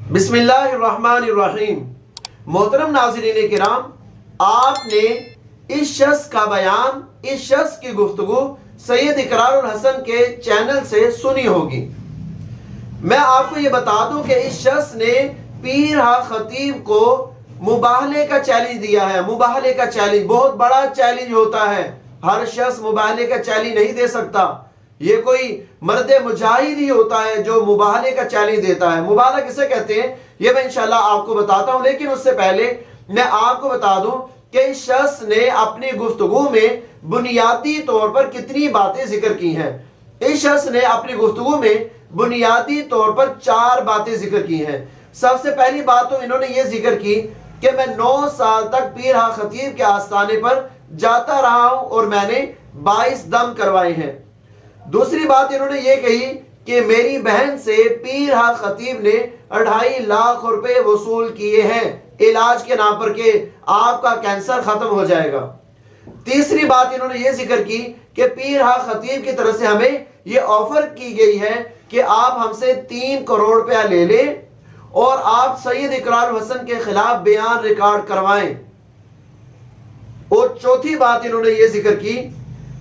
बिस्मिल्लाहिर्रहमानिर्रहीम। मोहतरम नाज़रीन किराम, आपने इस शख्स का बयान, इस शख्स की गुफ्तगू सैयद इकरारुल हसन के चैनल से सुनी होगी। मैं आपको ये बता दूं कि इस शख्स ने पीर हा खतीब को मुबाहले का चैलेंज दिया है। मुबाहले का चैलेंज बहुत बड़ा चैलेंज होता है, हर शख्स मुबाहले का चैलेंज नहीं दे सकता। ये कोई मर्द मुजाहिद ही होता है जो मुबाहले का चैलेंज देता है। मुबाहला किसे कहते हैं ये मैं इंशाल्लाह आपको बताता हूं, लेकिन उससे पहले मैं आपको बता दूं कि इस शख्स ने अपनी गुफ्तगू में बुनियादी तौर पर कितनी बातें जिक्र की हैं। इस शख्स ने अपनी गुफ्तगू में बुनियादी तौर पर 4 बातें जिक्र की हैं। सबसे पहली बात तो इन्होंने ये जिक्र की कि मैं 9 साल तक पीर हा खतीब के आस्थाने पर जाता रहा हूं और मैंने 22 दम करवाए हैं। दूसरी बात इन्होंने ये कही कि मेरी बहन से पीर हा खतीब ने 2.5 लाख रुपए वसूल किए हैं इलाज के नाम पर कि आपका कैंसर खत्म हो जाएगा। तीसरी बात इन्होंने ये जिक्र की कि पीर हा खतीब की तरफ से हमें ये ऑफर की गई है कि आप हमसे 3 करोड़ रुपया ले लें और आप सैयद इकरारुल हसन के खिलाफ बयान रिकॉर्ड करवाएं। और चौथी बात इन्होंने ये जिक्र की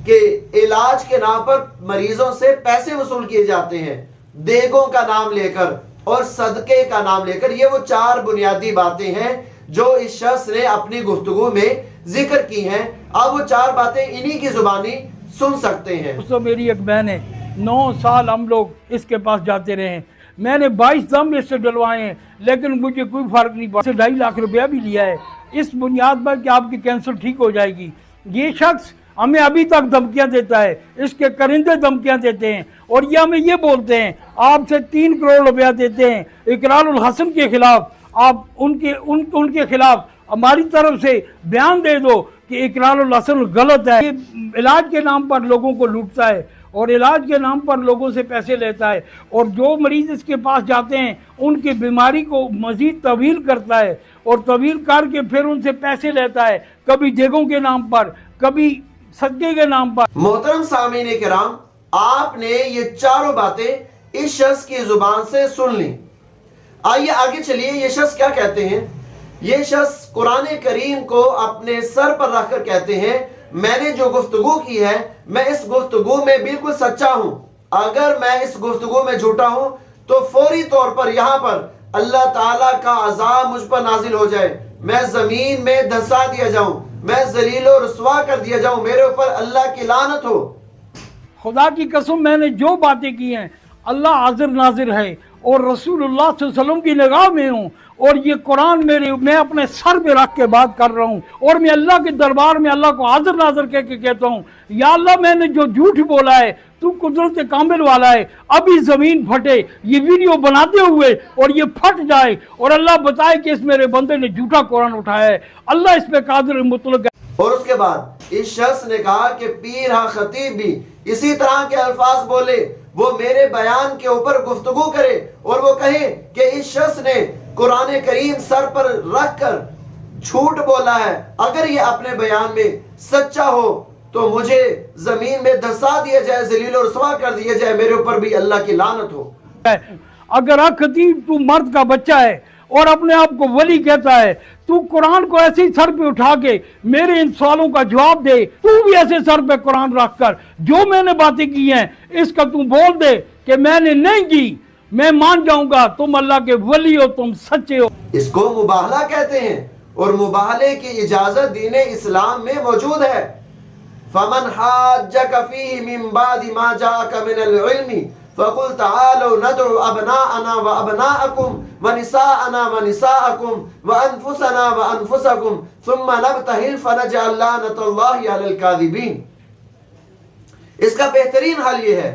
कि इलाज के नाम पर मरीजों से पैसे वसूल किए जाते हैं, देगों का नाम लेकर और सदके का नाम लेकर। ये वो 4 बुनियादी बातें हैं जो इस शख्स ने अपनी गुफ्तगू में जिक्र की हैं। अब वो 4 बातें इन्हीं की जुबानी सुन सकते हैं। दोस्तों, मेरी एक बहन है, 9 साल हम लोग इसके पास जाते रहे। मैंने 22 दम इससे डलवाए हैं, लेकिन मुझे कोई फर्क नहीं पड़ा। 2.5 लाख रुपया भी लिया है इस बुनियाद पर कि आपकी कैंसर ठीक हो जाएगी। ये शख्स हमें अभी तक धमकियां देता है, इसके करिंदे धमकियां देते हैं और ये हमें ये बोलते हैं आपसे 3 करोड़ रुपया देते हैं इकरारुल हसन के खिलाफ, आप उनके खिलाफ हमारी तरफ से बयान दे दो कि इकरारुल हसन गलत है। ये इलाज के नाम पर लोगों को लूटता है और इलाज के नाम पर लोगों से पैसे लेता है और जो मरीज इसके पास जाते हैं उनकी बीमारी को मजीद तवील करता है और तवील करके फिर उनसे पैसे लेता है, कभी देगों के नाम पर, कभी सदके के नाम पर। मोहतरम सामीन किराम, आपने ये 4 बातें इस शख्स की जुबान से सुन ली। आइए आगे चलिए, ये शख्स क्या कहते हैं। ये शख्स कुरान करीम को अपने सर पर रखकर कहते हैं मैंने जो गुफ्तगू की है मैं इस गुफ्तगू में बिल्कुल सच्चा हूं। अगर मैं इस गुफ्तगू में झूठा हूं तो फौरी तौर पर यहां पर अल्लाह ताला का अजाब मुझ पर नाजिल हो जाए, मैं जमीन में धंसा दिया जाऊं, मैं जलील और रुसवा कर दिया जाऊं, मेरे ऊपर अल्लाह की लानत हो। खुदा की कसम, मैंने जो बातें की हैं अल्लाह हाजिर नाजिर है और रसूलुल्लाह सल्लल्लाहु अलैहि वसल्लम की निगाह में हूँ और ये कुरान मैं अपने सर पे रख के बात कर रहा हूँ और मैं अल्लाह के दरबार में अल्लाह को हाजिर नाजिर कह के कहता हूँ या अल्लाह, मैंने जो झूठ बोला है तू कुदरत कामिल वाला है, अभी जमीन फटे ये वीडियो बनाते हुए और ये फट जाए और अल्लाह बताए कि इस मेरे बंदे ने झूठा कुरान उठाया है, अल्लाह इस पे कादिर मुतलक है। और उसके बाद इस शख्स ने कहा कि पीर हा खतीब भी इसी तरह के अल्फाज बोले, वो मेरे बयान के ऊपर गुफ्तगू करे और वो कहे कि इस शख्स ने कुरान करीम सर पर रख कर झूठ बोला है। अगर ये अपने बयान में सच्चा हो तो मुझे जमीन में धंसा दिया जाए, जलील और रुसवा कर दिया जाए, मेरे ऊपर भी अल्लाह की लानत हो। अगर खतीब तू मर्द का बच्चा है और अपने आप को वली कहता है, तू कुरान को ऐसे ही सर पे उठा के मेरे इन सवालों का जवाब दे। तू भी ऐसे सर पे कुरान रख कर जो मैंने बातें की हैं इसका तू बोल दे कि मैंने नहीं की, मैं मान जाऊंगा तुम अल्लाह के वली हो, तुम सच्चे हो। इसको मुबाहला कहते हैं और मुबाहले की इजाजत दीन इस्लाम में मौजूद है। फमन हाज्जक फीहि मिन बादि मा जाअका मिनल इल्मी फकुल तालू नदउ अबनाअना व अबनाअकुम व निसाअना व निसाअकुम व अनफुसना व अनफुसकुम सुम्मा नबतहिल फनजअल लानतल्लाहि अलल काज़िबीन। इसका बेहतरीन हल ये है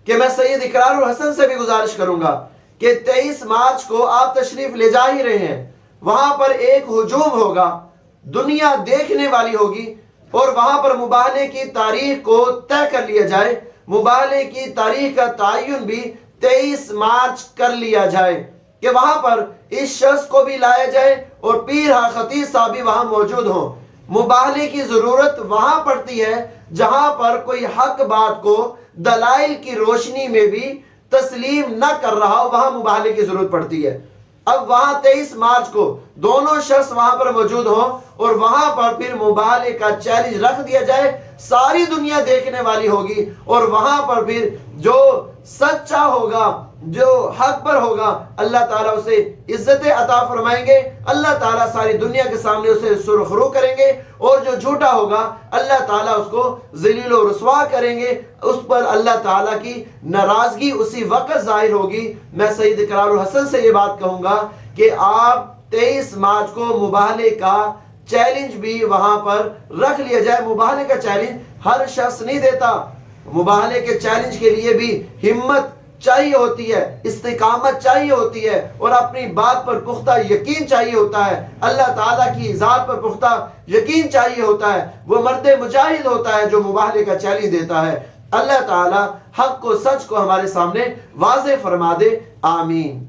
कि मैं सैयद इकरारुल हसन से भी गुजारिश करूंगा कि 23 मार्च को आप तशरीफ ले जा ही रहे हैं, वहां पर एक हुजूम होगा, दुनिया देखने वाली होगी और वहां पर मुबाहले की तारीख को तय कर लिया जाए। मुबाहले की तारीख का तयन भी 23 मार्च कर लिया जाए कि वहां पर इस शख्स को भी लाया जाए और पीर हा खतीब साहब भी वहां मौजूद हों। मुबाहले की जरूरत वहां पड़ती है जहां पर कोई हक बात को दलाइल की रोशनी में भी तस्लीम न कर रहा हो, वहां मुबाहले की जरूरत पड़ती है। اب وہاں 23 مارچ کو دونوں شخص وہاں پر موجود ہوں اور وہاں پر پھر مباہلے کا چیلنج رکھ دیا جائے، ساری دنیا دیکھنے والی ہوگی، اور وہاں پر پھر جو سچا ہوگا، جو حق پر ہوگا، اللہ تعالیٰ اسے عزت عطا فرمائیں گے، اللہ تعالیٰ ساری دنیا کے سامنے اسے سرخرو کریں گے، اور جو جھوٹا ہوگا اللہ تعالیٰ اس کو ذلیل و رسوا کریں گے، اس پر اللہ تعالیٰ کی ناراضگی اسی وقت ظاہر ہوگی۔ میں سید اقرار الحسن سے یہ بات کہوں گا کہ آپ 23 مارچ کو مباہلے کا چیلنج بھی وہاں پر رکھ لیا جائے۔ مباہلے کا چیلنج ہر شخص نہیں دیتا، مباہلے کے چیلنج کے لیے بھی ہمت چاہیے ہوتی ہے، استقامت چاہیے ہوتی ہے، اور اپنی بات پر پختہ یقین چاہیے ہوتا ہے، اللہ تعالیٰ کی ذات پر پختہ یقین چاہیے ہوتا ہے۔ وہ مرد مجاہد ہوتا ہے جو مباہلے کا چیلنج دیتا ہے۔ اللہ تعالیٰ حق کو، سچ کو ہمارے سامنے واضح فرما دے، آمین۔